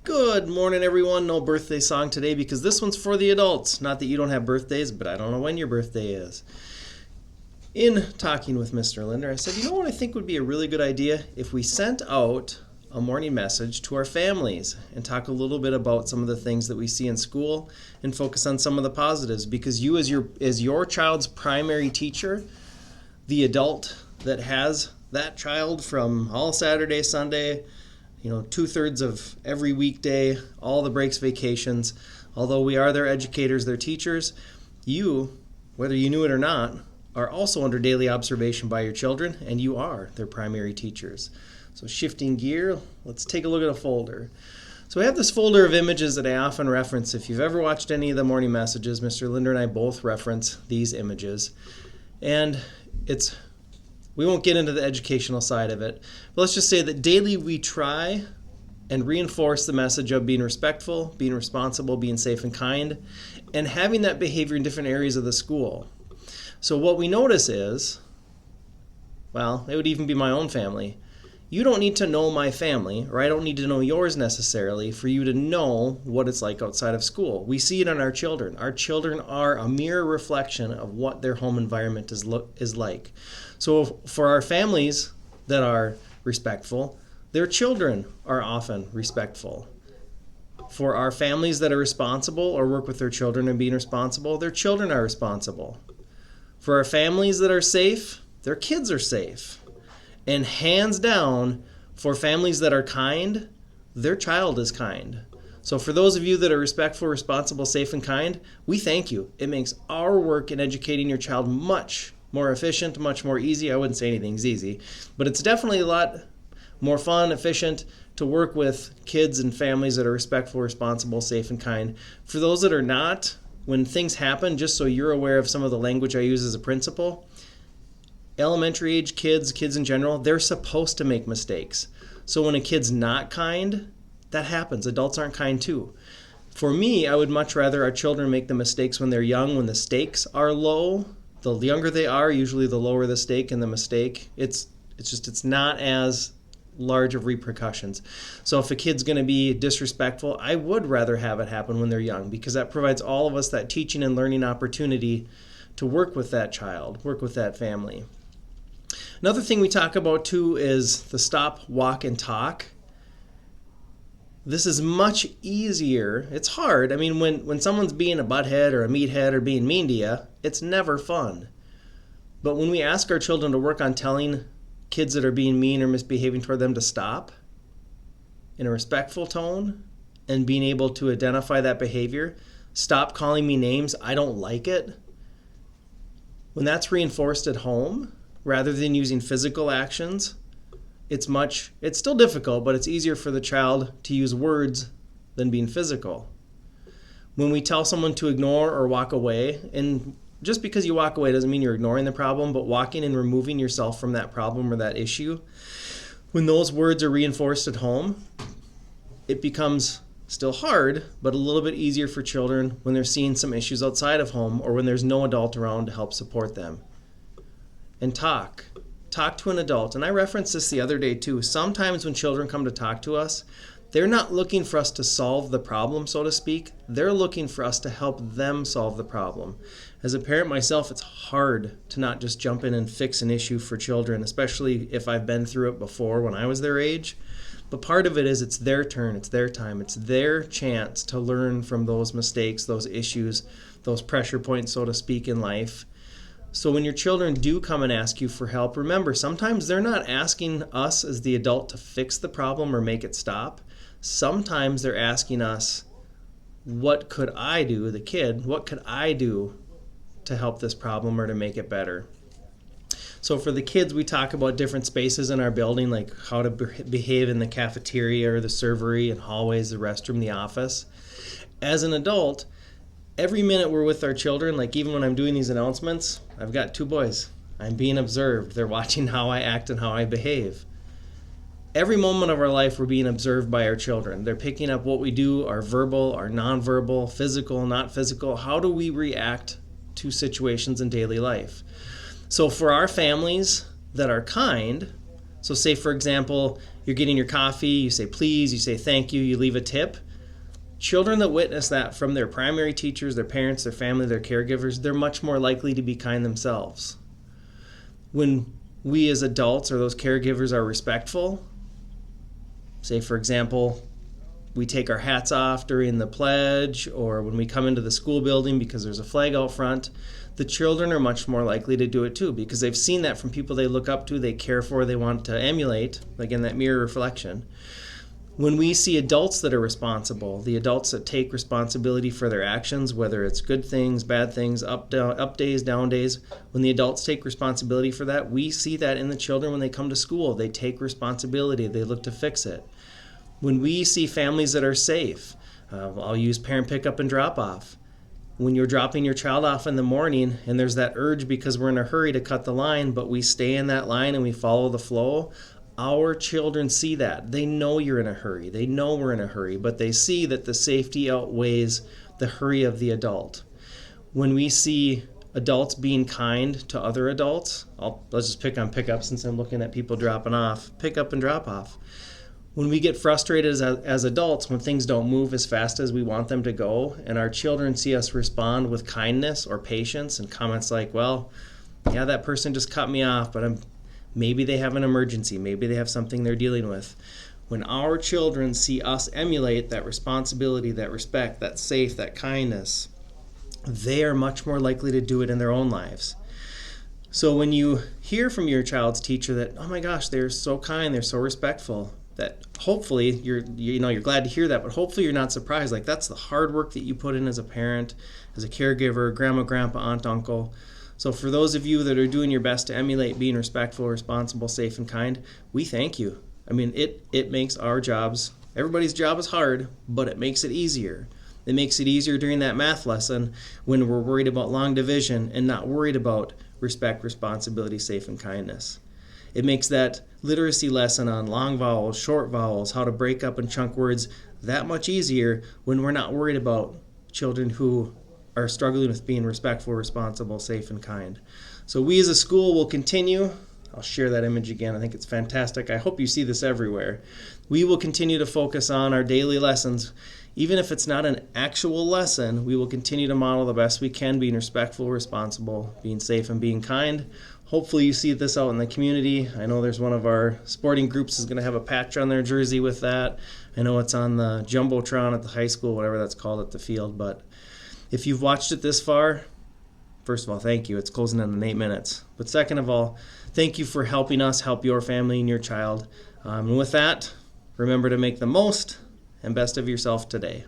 Good morning, everyone. No birthday song today because this one's for the adults. Not that you don't have birthdays, but I don't know when your birthday is. In talking with Mr. Linder, I said, you know what I think would be a really good idea? If we sent out a morning message to our families and talk a little bit about some of the things that we see in school and focus on some of the positives, because you as your child's primary teacher, the adult that has that child from all Saturday, Sunday, 2/3 of every weekday, all the breaks, vacations. Although we are their educators, their teachers, you, whether you knew it or not, are also under daily observation by your children, and you are their primary teachers. So shifting gear, let's take a look at a folder. So I have this folder of images that I often reference. If you've ever watched any of the morning messages, Mr. Linder and I both reference these images. And we won't get into the educational side of it, but let's just say that daily we try and reinforce the message of being respectful, being responsible, being safe and kind, and having that behavior in different areas of the school. So what we notice is, well, it would even be my own family. You don't need to know my family, or I don't need to know yours necessarily, for you to know what it's like outside of school. We see it in our children. Our children are a mirror reflection of what their home environment is like. So for our families that are respectful, their children are often respectful. For our families that are responsible or work with their children and being responsible, their children are responsible. For our families that are safe, their kids are safe. And hands down, for families that are kind, their child is kind. So for those of you that are respectful, responsible, safe, and kind, we thank you. It makes our work in educating your child much more efficient, much more easy. I wouldn't say anything's easy, but it's definitely a lot more fun, efficient to work with kids and families that are respectful, responsible, safe, and kind. For those that are not, when things happen, just so you're aware of some of the language I use as a principal, elementary age kids in general, they're supposed to make mistakes. So when a kid's not kind, that happens. Adults aren't kind too. For me, I would much rather our children make the mistakes when they're young, when the stakes are low. The younger they are, usually the lower the stake and the mistake. It's not as large of repercussions. So if a kid's going to be disrespectful, I would rather have it happen when they're young, because that provides all of us that teaching and learning opportunity to work with that child, work with that family. Another thing we talk about too is the stop, walk, and talk. This is much easier. It's hard. I mean, when someone's being a butthead or a meathead or being mean to you, it's never fun. But when we ask our children to work on telling kids that are being mean or misbehaving toward them to stop in a respectful tone and being able to identify that behavior, stop calling me names, I don't like it. When that's reinforced at home, rather than using physical actions, it's still difficult, but it's easier for the child to use words than being physical. When we tell someone to ignore or walk away, and just because you walk away doesn't mean you're ignoring the problem, but walking and removing yourself from that problem or that issue, when those words are reinforced at home, it becomes still hard, but a little bit easier for children when they're seeing some issues outside of home or when there's no adult around to help support them. And talk to an adult. And I referenced this the other day too. Sometimes when children come to talk to us, they're not looking for us to solve the problem, so to speak. They're looking for us to help them solve the problem. As a parent myself, it's hard to not just jump in and fix an issue for children, especially if I've been through it before when I was their age. But part of it is it's their turn, it's their time, it's their chance to learn from those mistakes, those issues, those pressure points, so to speak, in life. So when your children do come and ask you for help, remember, sometimes they're not asking us as the adult to fix the problem or make it stop. Sometimes they're asking us, what could I do, the kid, what could I do to help this problem or to make it better? So for the kids, we talk about different spaces in our building, like how to behave in the cafeteria or the servery and hallways, the restroom, the office. As an adult, every minute we're with our children, like even when I'm doing these announcements, I've got 2 boys. I'm being observed. They're watching how I act and how I behave. Every moment of our life, we're being observed by our children. They're picking up what we do, our verbal, our nonverbal, physical, not physical. How do we react to situations in daily life? So for our families that are kind, so say for example, You're getting your coffee, you say please, you say thank you, you leave a tip. Children that witness that from their primary teachers, their parents, their family, their caregivers, they're much more likely to be kind themselves. When we as adults or those caregivers are respectful, say for example, we take our hats off during the pledge or when we come into the school building because there's a flag out front, the children are much more likely to do it too because they've seen that from people they look up to, they care for, they want to emulate, again, that mirror reflection. When we see adults that are responsible, the adults that take responsibility for their actions, whether it's good things, bad things, up days, down days, when the adults take responsibility for that, we see that in the children when they come to school. They take responsibility. They look to fix it. When we see families that are safe, I'll use parent pickup and drop off. When you're dropping your child off in the morning and there's that urge because we're in a hurry to cut the line, but we stay in that line and we follow the flow, our children see that. They know you're in a hurry. They know we're in a hurry, but they see that the safety outweighs the hurry of the adult. When we see adults being kind to other adults, let's just pick on pickup since I'm looking at people dropping off, pick up and drop off. When we get frustrated as adults when things don't move as fast as we want them to go, and our children see us respond with kindness or patience and comments like, well, yeah, that person just cut me off, but maybe they have an emergency. Maybe they have something they're dealing with. When our children see us emulate that responsibility, that respect, that safe, that kindness, they are much more likely to do it in their own lives. So when you hear from your child's teacher that, oh my gosh, they're so kind, they're so respectful, that hopefully you're glad to hear that, but hopefully you're not surprised. Like that's the hard work that you put in as a parent, as a caregiver, grandma, grandpa, aunt, uncle. So for those of you that are doing your best to emulate being respectful, responsible, safe, and kind, we thank you. I mean, it makes our jobs, everybody's job is hard, but it makes it easier. It makes it easier during that math lesson when we're worried about long division and not worried about respect, responsibility, safe, and kindness. It makes that literacy lesson on long vowels, short vowels, how to break up and chunk words that much easier when we're not worried about children who are struggling with being respectful, responsible, safe, and kind. So we as a school will continue. I'll share that image again. I think it's fantastic. I hope you see this everywhere. We will continue to focus on our daily lessons. Even if it's not an actual lesson, we will continue to model the best we can, being respectful, responsible, being safe, and being kind. Hopefully you see this out in the community. I know there's one of our sporting groups is going to have a patch on their jersey with that. I know it's on the Jumbotron at the high school, whatever that's called at the field. But if you've watched it this far, first of all, thank you. It's closing in 8 minutes. But second of all, thank you for helping us help your family and your child. And with that, remember to make the most and best of yourself today.